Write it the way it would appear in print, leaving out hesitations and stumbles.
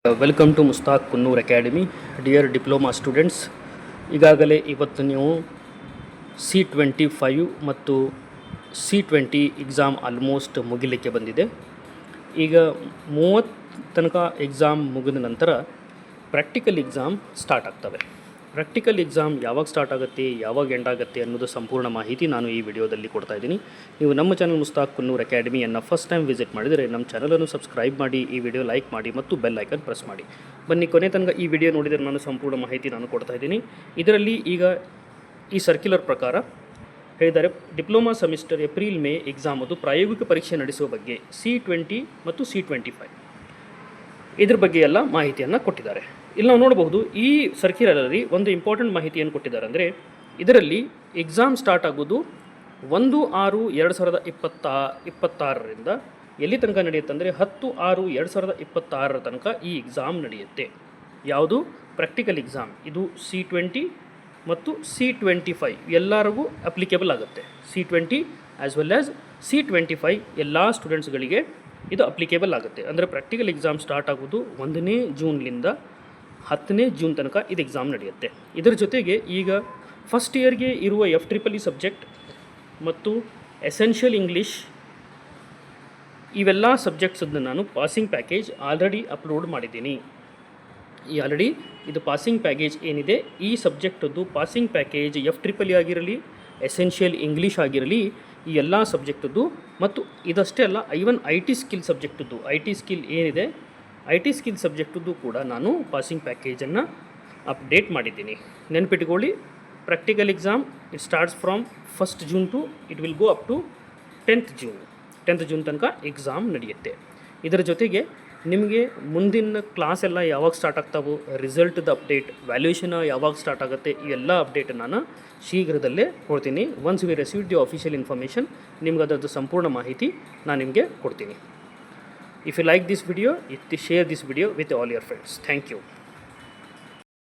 Welcome to Mushtaq Kunnur academy. Dear diploma students, ಈಗಾಗಲೇ ಇವತ್ತು ನೀವು C25 ಮತ್ತು C20 ಎಕ್ಸಾಮ್ ಆಲ್ಮೋಸ್ಟ್ ಮುಗಿಲಿಕ್ಕೆ ಬಂದಿದೆ. ಈಗ 30 ತನಕ ಎಕ್ಸಾಮ್ ಮುಗಿದ ನಂತರ ಪ್ರಾಕ್ಟಿಕಲ್ ಎಕ್ಸಾಮ್ ಸ್ಟಾರ್ಟ್ ಆಗ್ತವೆ. ಪ್ರಾಕ್ಟಿಕಲ್ ಎಕ್ಸಾಮ್ ಯಾವಾಗ ಸ್ಟಾರ್ಟ್ ಆಗುತ್ತೆ, ಯಾವಾಗ ಎಂಡ್ ಆಗುತ್ತೆ ಅನ್ನೋದು ಸಂಪೂರ್ಣ ಮಾಹಿತಿ ನಾನು ಈ ವಿಡಿಯೋದಲ್ಲಿ ಕೊಡ್ತಾ ಇದ್ದೀನಿ. ನೀವು ನಮ್ಮ ಚಾನಲ್ ಮುಸ್ತಾಕ್ ಕುನ್ನೂರ್ ಅಕಾಡೆಮಿಯನ್ನು ಫಸ್ಟ್ ಟೈಮ್ ವಿಸಿಟ್ ಮಾಡಿದರೆ ನಮ್ಮ ಚಾನಲನ್ನು ಸಬ್ಸ್ಕ್ರೈಬ್ ಮಾಡಿ, ಈ ವಿಡಿಯೋ ಲೈಕ್ ಮಾಡಿ ಮತ್ತು ಬೆಲ್ ಐಕನ್ ಪ್ರೆಸ್ ಮಾಡಿ. ಬನ್ನಿ, ಕೊನೆ ತನಕ ಈ ವಿಡಿಯೋ ನೋಡಿದರೆ ನಾನು ಸಂಪೂರ್ಣ ಮಾಹಿತಿ ನಾನು ಕೊಡ್ತಾ ಇದ್ದೀನಿ. ಇದರಲ್ಲಿ ಈಗ ಈ ಸರ್ಕ್ಯುಲರ್ ಪ್ರಕಾರ ಹೇಳಿದ್ದಾರೆ, diploma semester April May exam ಅದು ಪ್ರಾಯೋಗಿಕ ಪರೀಕ್ಷೆ ನಡೆಸುವ ಬಗ್ಗೆ C20 ಮತ್ತು C25 ಇದ್ರ ಬಗ್ಗೆ ಎಲ್ಲ ಮಾಹಿತಿಯನ್ನು ಕೊಟ್ಟಿದ್ದಾರೆ. ಇಲ್ಲಿ ನಾವು ನೋಡಬಹುದು, ಈ ಸರ್ಕ್ಯುಲರಲ್ಲಿ ಒಂದು ಇಂಪಾರ್ಟೆಂಟ್ ಮಾಹಿತಿಯನ್ನು ಕೊಟ್ಟಿದ್ದಾರೆ. ಅಂದರೆ ಇದರಲ್ಲಿ ಎಕ್ಸಾಮ್ ಸ್ಟಾರ್ಟ್ ಆಗೋದು 1/6/2026ರಿಂದ ಎಲ್ಲಿ ತನಕ ನಡೆಯುತ್ತೆ ಅಂದರೆ 10/6/2026 ತನಕ ಈ ಎಕ್ಸಾಮ್ ನಡೆಯುತ್ತೆ. ಯಾವುದು ಪ್ರಾಕ್ಟಿಕಲ್ ಎಕ್ಸಾಮ್, ಇದು C20 ಮತ್ತು C25 ಎಲ್ಲರಿಗೂ ಅಪ್ಲಿಕೇಬಲ್ ಆಗುತ್ತೆ. C20 as well as C25 ಎಲ್ಲ ಸ್ಟೂಡೆಂಟ್ಸ್ಗಳಿಗೆ ಇದು ಅಪ್ಲಿಕೇಬಲ್ ಆಗುತ್ತೆ. ಅಂದರೆ ಪ್ರಾಕ್ಟಿಕಲ್ ಎಕ್ಸಾಮ್ ಸ್ಟಾರ್ಟ್ ಆಗೋದು 1ನೇ ಜೂನ್ನಿಂದ 10ನೇ ಜೂನ್ ತನಕ ಇದು ಎಕ್ಸಾಮ್ ನಡೆಯುತ್ತೆ. ಇದರ ಜೊತೆಗೆ ಈಗ ಫಸ್ಟ್ ಇಯರ್ಗೆ ಇರುವ FEEE ಸಬ್ಜೆಕ್ಟ್ ಮತ್ತು ಎಸೆನ್ಷಿಯಲ್ ಇಂಗ್ಲೀಷ್ ಇವೆಲ್ಲ ಸಬ್ಜೆಕ್ಟ್ಸನ್ನು ನಾನು ಪಾಸಿಂಗ್ ಪ್ಯಾಕೇಜ್ ಆಲ್ರೆಡಿ ಅಪ್ಲೋಡ್ ಮಾಡಿದ್ದೀನಿ. ಆಲ್ರೆಡಿ ಇದು ಪಾಸಿಂಗ್ ಪ್ಯಾಕೇಜ್ ಏನಿದೆ, ಈ ಸಬ್ಜೆಕ್ಟದ್ದು ಪಾಸಿಂಗ್ ಪ್ಯಾಕೇಜ್ FEEE ಆಗಿರಲಿ, ಎಸೆನ್ಷಿಯಲ್ ಇಂಗ್ಲೀಷ್ ಆಗಿರಲಿ, ಈ ಎಲ್ಲ ಸಬ್ಜೆಕ್ಟದ್ದು ಮತ್ತು ಇದಷ್ಟೇ ಅಲ್ಲ, ಐವನ್ IT ಸ್ಕಿಲ್ ಸಬ್ಜೆಕ್ಟದ್ದು, IT ಸ್ಕಿಲ್ ಏನಿದೆ, IT ಸ್ಕಿಲ್ ಸಬ್ಜೆಕ್ಟದ್ದು ಕೂಡ ನಾನು ಪಾಸಿಂಗ್ ಪ್ಯಾಕೇಜನ್ನು ಅಪ್ಡೇಟ್ ಮಾಡಿದ್ದೀನಿ. ನೆನಪಿಟ್ಕೊಳ್ಳಿ, practical exam it starts from 1st June to it will go up to 10th June ತನಕ ಎಕ್ಸಾಮ್ ನಡೆಯುತ್ತೆ. ಇದರ ಜೊತೆಗೆ ನಿಮಗೆ ಮುಂದಿನ ಕ್ಲಾಸ್ ಎಲ್ಲ ಯಾವಾಗ ಸ್ಟಾರ್ಟ್ ಆಗ್ತಾವೋ, ರಿಸಲ್ಟ್ದ ಅಪ್ಡೇಟ್, ವ್ಯಾಲ್ಯೂಯೇಷನ್ ಯಾವಾಗ ಸ್ಟಾರ್ಟ್ ಆಗುತ್ತೆ, ಈ ಎಲ್ಲ ಅಪ್ಡೇಟ್ ನಾನು ಶೀಘ್ರದಲ್ಲೇ ಕೊಡ್ತೀನಿ. Once we receive the official information, ನಿಮ್ಗೆ ಅದರದ್ದು ಸಂಪೂರ್ಣ ಮಾಹಿತಿ ನಾನು ನಿಮಗೆ ಕೊಡ್ತೀನಿ. If you like this video, share this video with all your friends. Thank you.